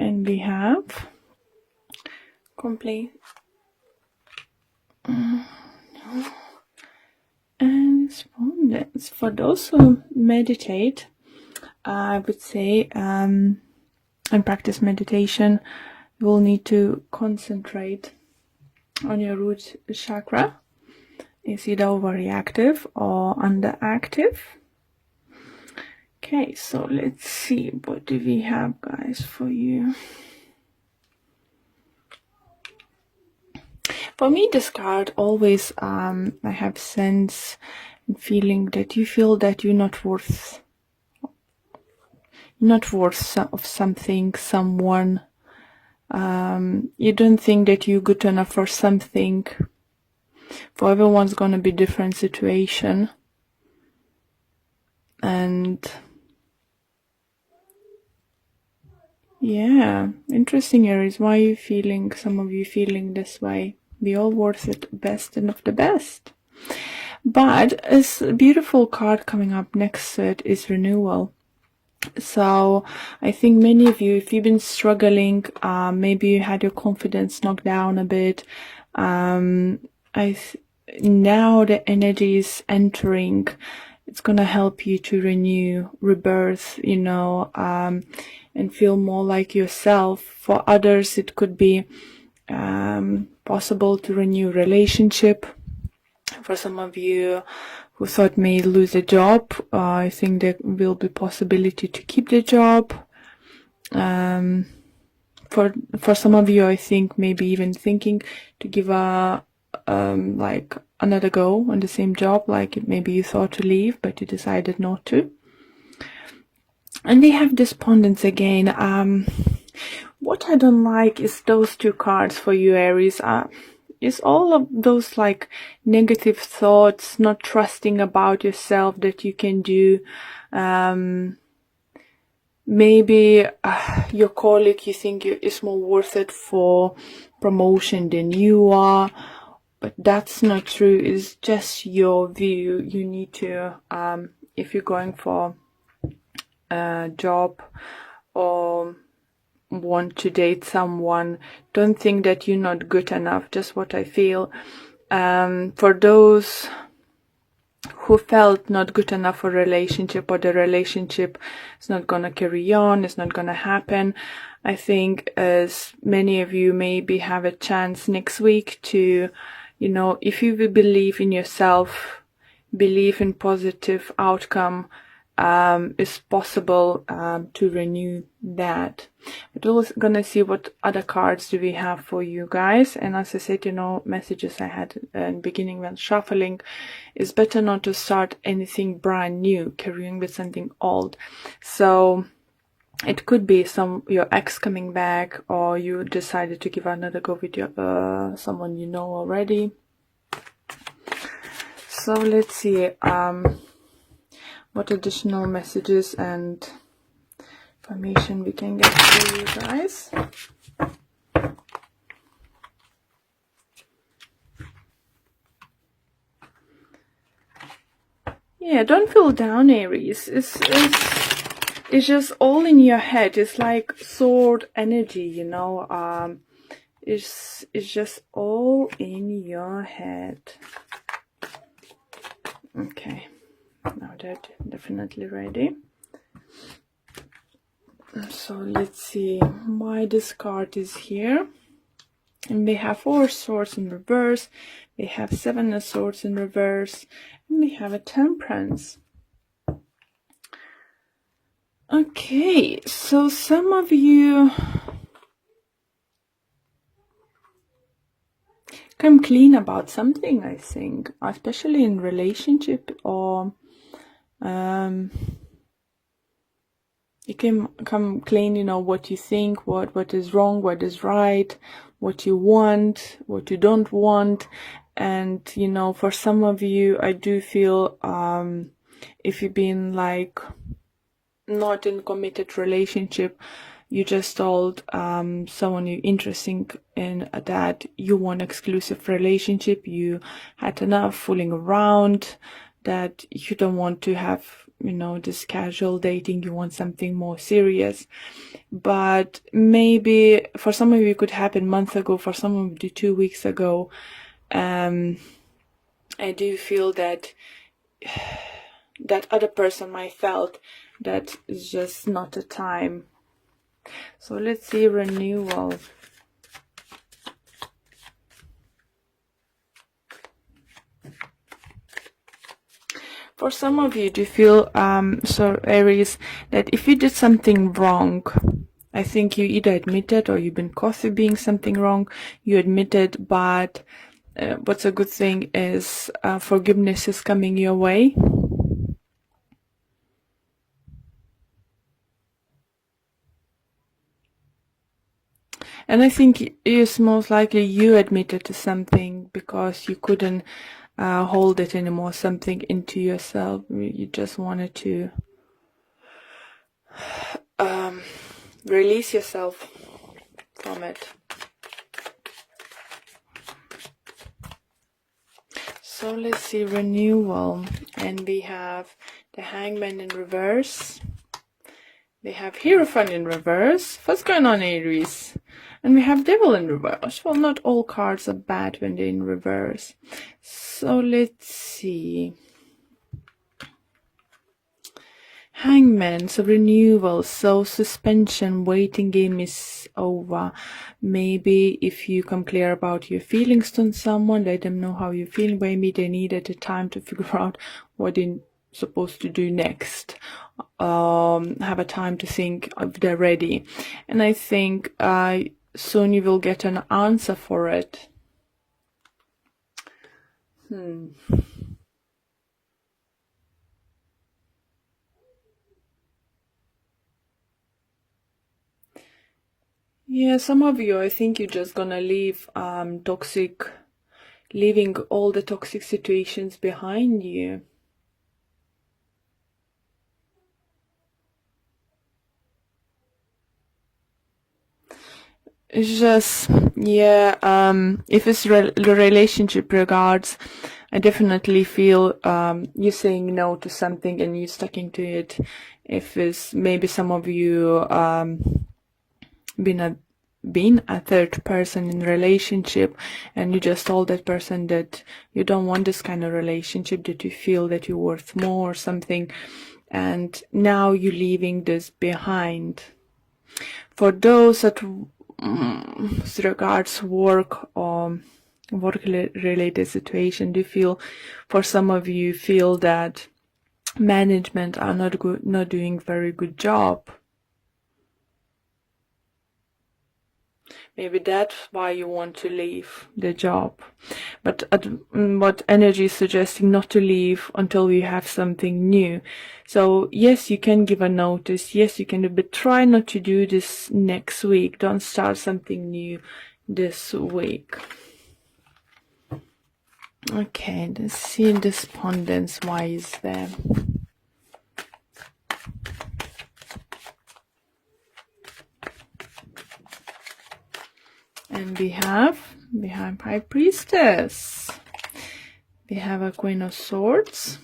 And we have complete and respondents. For those who meditate, I would say, and practice meditation, you will need to concentrate on your root chakra. Is either overreactive or underactive. Okay, so let's see, what do we have, guys, for you? For me, this card always, I have sense and feeling that you feel that you're not worth of something, someone. You don't think that you're good enough for something. For everyone's gonna be different situation. And yeah, interesting, Aries. Why are you feeling, some of you feeling this way? We all worth it, best and of the best. But a beautiful card coming up next to it is renewal. So I think many of you, if you've been struggling, maybe you had your confidence knocked down a bit. Now the energy is entering. It's gonna help you to renew, rebirth, you know, and feel more like yourself. For others, it could be possible to renew relationship. For some of you who thought may lose a job, I think there will be possibility to keep the job. For some of you, I think maybe even thinking to give a like another go on the same job, like maybe you thought to leave but you decided not to. And we have despondence again. What I don't like is those two cards for you, Aries. Is all of those like negative thoughts, not trusting about yourself that you can do. Maybe your colleague, you think is more worth it for promotion than you are, but that's not true. It's just your view. You need to, if you're going for a job or want to date someone, don't think that you're not good enough. Just what I feel. For those who felt not good enough for a relationship, or the relationship is not gonna carry on, it's not gonna happen, I think as many of you maybe have a chance next week to, you know, if you will believe in yourself, believe in positive outcome, is possible to renew that. But we're gonna see what other cards do we have for you guys. And as I said, you know, messages I had in the beginning when shuffling, is better not to start anything brand new, carrying with something old. So it could be your ex coming back, or you decided to give another go with your someone you know already. So let's see what additional messages and information we can get for you guys. Yeah, don't feel down, Aries. It's just all in your head. It's like sword energy, you know. It's just all in your head. Okay. Now that definitely ready. So let's see why this card is here. And we have 4 swords in reverse, we have 7 of swords in reverse, and we have a temperance. Okay, so some of you come clean about something, I think, especially in relationship, or you can come clean, you know, what you think, what is wrong, what is right, what you want, what you don't want. And, you know, for some of you, I do feel, if you've been like not in committed relationship, you just told someone you're interested in that you want exclusive relationship, you had enough fooling around, that you don't want to have this casual dating, you want something more serious. But maybe for some of you it could happen a month ago, for some of you 2 weeks ago. I do feel that that other person might felt that it's just not a time. So let's see renewal. For some of you, do you feel, so Aries, that if you did something wrong, I think you either admitted or you've been caught of being something wrong, you admitted, but what's a good thing is forgiveness is coming your way. And I think it's most likely you admitted to something because you couldn't hold it anymore, something into yourself. You just wanted to release yourself from it. So let's see renewal, and we have the Hangman in reverse. We have Hierophant in reverse. What's going on, Aries? And we have Devil in reverse. Well, not all cards are bad when they're in reverse. So let's see. Hangman, so renewal, so suspension, waiting game is over. Maybe if you come clear about your feelings to someone, let them know how you're feeling. Maybe they needed a time to figure out what they're supposed to do next. Have a time to think if they're ready. And I think soon you will get an answer for it. Yeah, some of you, I think you're just gonna leave leaving all the toxic situations behind you. It's just, yeah, if it's relationship regards, I definitely feel you're saying no to something and you're sticking to it. If it's maybe some of you been a third person in relationship and you just told that person that you don't want this kind of relationship, that you feel that you're worth more or something, and now you're leaving this behind. For those that regards work or work related situation, do you feel, for some of you feel that management are not doing very good job? Maybe that's why you want to leave the job. But what energy is suggesting, not to leave until you have something new. So yes, you can give a notice. Yes, you can do, but try not to do this next week. Don't start something new this week. Okay, let's see despondence. Why is there? And we have High Priestess. We have a Queen of Swords.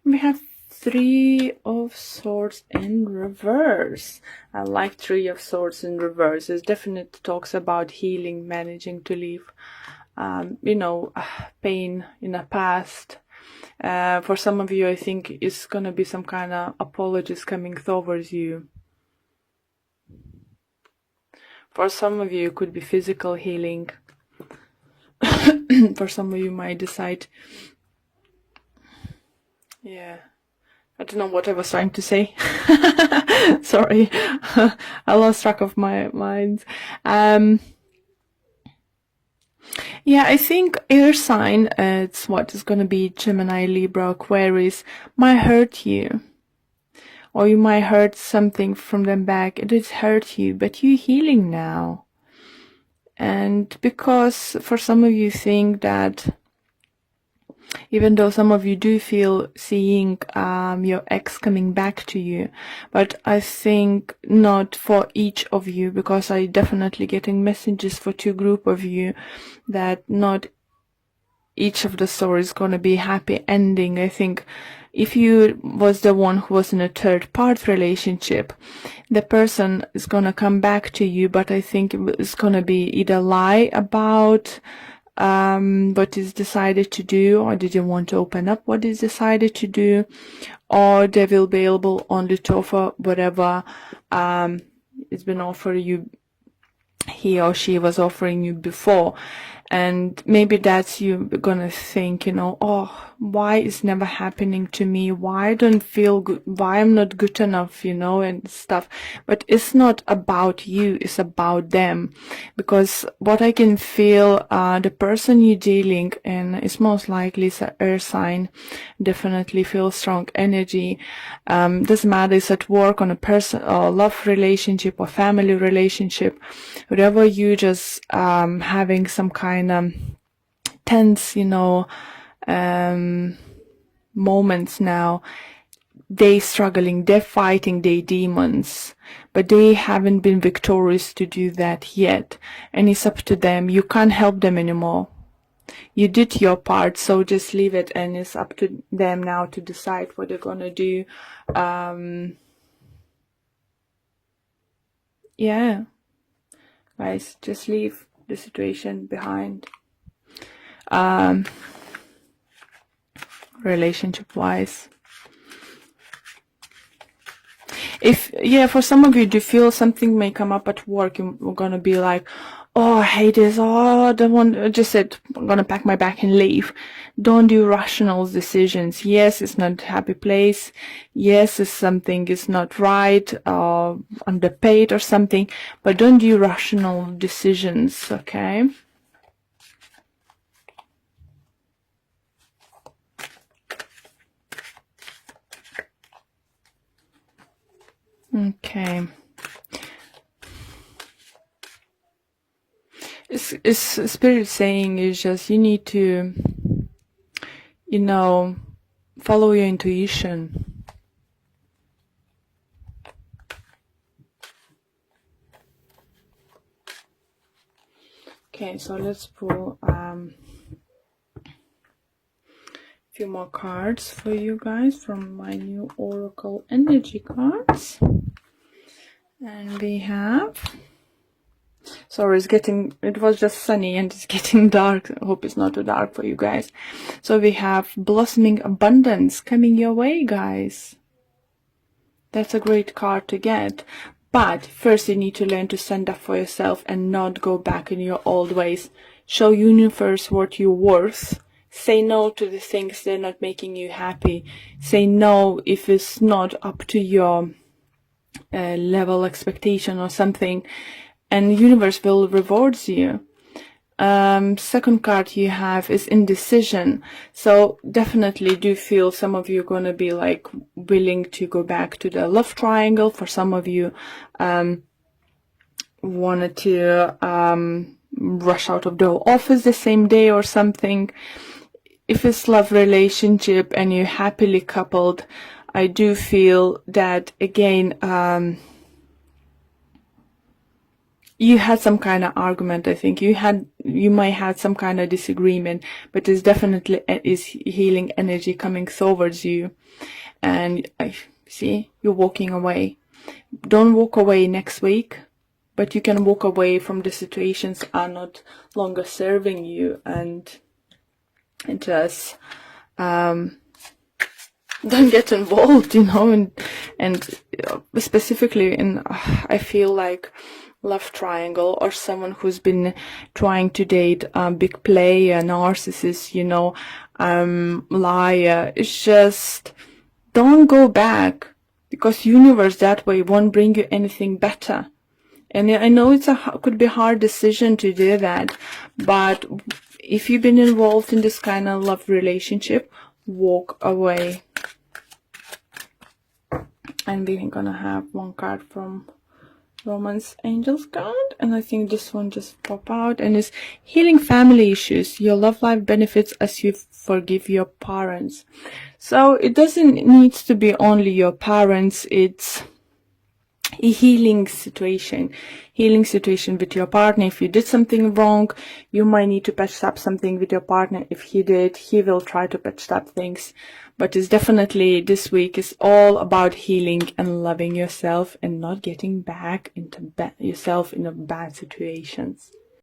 We have Three of Swords in reverse. I like Three of Swords in reverse. It definitely talks about healing, managing to leave, pain in the past. For some of you, I think it's going to be some kind of apologies coming towards you. For some of you, it could be physical healing. For some of you, might decide. Yeah. I don't know what I was trying to say. Sorry. I lost track of my mind. Yeah, I think air sign, it's what is going to be Gemini, Libra, Aquarius, might hurt you. Or you might hurt something from them back. It did hurt you, but you're healing now. And because for some of you think that, even though some of you do feel seeing your ex coming back to you, but I think not for each of you, because I definitely getting messages for two group of you that not each of the stories going to be happy ending. I think if you was the one who was in a third part relationship, the person is gonna come back to you, but I think it's gonna be either lie about what is decided to do, or didn't want to open up what is decided to do, or they will be able only to offer whatever it's been offered you, he or she was offering you before. And maybe that's you gonna think, you know, oh, why is never happening to me? Why I don't feel good? Why I'm not good enough, you know, and stuff. But it's not about you, it's about them. Because what I can feel, the person you're dealing in is most likely it's an air sign, definitely feel strong energy. Doesn't matter, it's at work, on a person, or love relationship, or family relationship, whatever, you just having some kind of tense, you know, moments now. They struggling, they're fighting their demons, but they haven't been victorious to do that yet, and it's up to them. You can't help them anymore. You did your part, so just leave it, and it's up to them now to decide what they're gonna do. Yeah, guys, just leave the situation behind. Relationship wise, if, yeah, for some of you, do feel something may come up at work, you're gonna be like, oh, I hate this, oh, I don't want, I just said, I'm gonna pack my bag and leave. Don't do rational decisions. Yes, it's not a happy place. Yes, it's something is not right, underpaid or something, but don't do rational decisions, okay? Okay. It's spirit saying is just, you need to, you know, follow your intuition. Okay, so let's pull a few more cards for you guys from my new Oracle energy cards. And we have, sorry, it was just sunny and it's getting dark. I hope it's not too dark for you guys. So we have blossoming abundance coming your way, guys. That's a great card to get. But first you need to learn to stand up for yourself and not go back in your old ways. Show universe what you're worth. Say no to the things that are not making you happy. Say no if it's not up to your level expectation or something. And the universe will reward you. Second card you have is indecision. So definitely do feel some of you are going to be like willing to go back to the love triangle. For some of you wanted to rush out of the office the same day or something. If it's love relationship and you're happily coupled, I do feel that again, you had some kind of argument. I think you might have some kind of disagreement, but there's definitely is healing energy coming towards you. And I see you're walking away. Don't walk away next week, but you can walk away from the situations are not longer serving you, and just don't get involved, you know, and specifically in, I feel like love triangle, or someone who's been trying to date a big player, narcissist, you know, liar. It's just, don't go back, because universe that way won't bring you anything better. And I know could be a hard decision to do that, but if you've been involved in this kind of love relationship, walk away. And we're gonna have one card from Romance Angels card, and I think this one just pop out, and it's healing family issues. Your love life benefits as you forgive your parents. So it doesn't need to be only your parents. It's a healing situation with your partner. If you did something wrong, you might need to patch up something with your partner. If he did, he will try to patch up things. But it's definitely, this week is all about healing and loving yourself and not getting back into yourself in bad situations.